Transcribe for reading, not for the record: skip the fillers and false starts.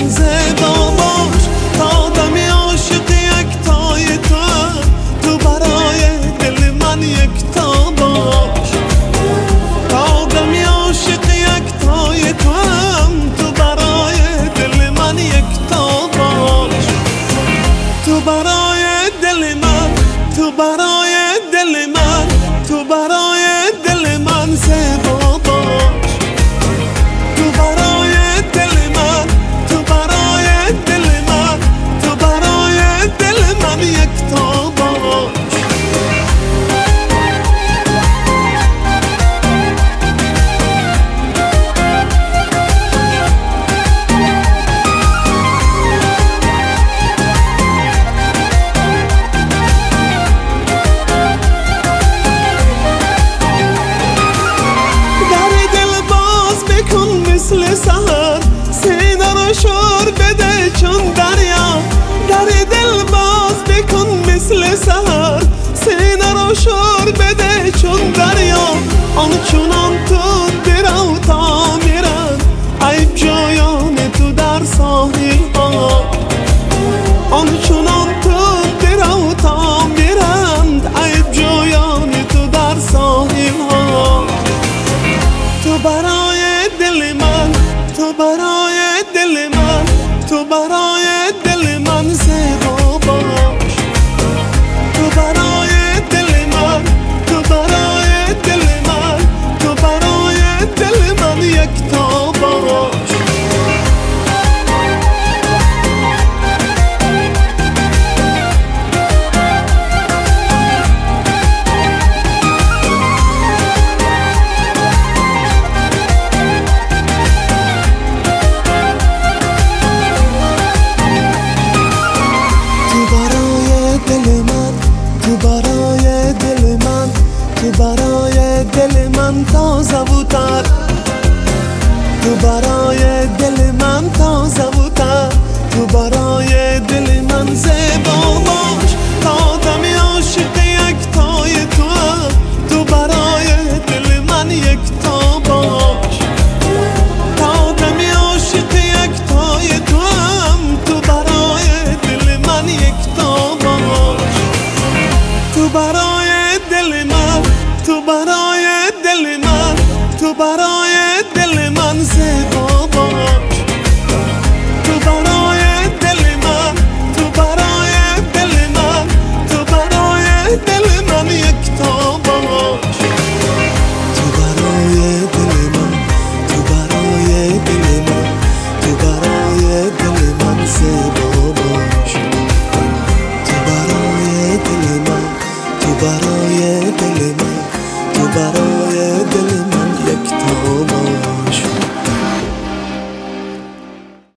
من زیبا باش، تا آدمی عاشق یکتای توام، تو برای دل من یکتا باش. تا آدمی عاشق یکتای توام، تو برای دل من یکتا باش. تو برای دل من، تو برای دل من، تو برای دل من زیبا باش. تو برای دل من، تو برای دل من، تو برای دل من یکتا باش. مثل سهر سینه رو شور بده چون دریا، در دل باز بکن مثل سهر سینه رو شور بده چون دریا. آنچنان تو درو تا میرن عیب جایان تو در ساحل ها، آنچنان تو درو تا میرن عیب جایان تو در ساحل ها. تو برای دل من، تو برای دل من، تو برای دل من زیبا باش. تو برای دل من، تو برای دل من، تو برای دل من یکتا باش. تو برای دل من تازه بودن، تو برای دل من تازه بودن، تو برای دل من زیبا باش. تا آدمی عاشق یکتای توام، تو برای دل من یکتا باش. تا آدمی عاشق یکتای توام، تو برای دل من یکتا باش. تو برای دل من، تو برای دل من، تو برای دل من زیبا باش. تو برای دل من، تو برای دل من، تو برای دل من یکتا باش. تو برای دل من، تو برای دل من، تو برای دل من زیبا باش. تو برای دل من، تو برای دل من، تو برای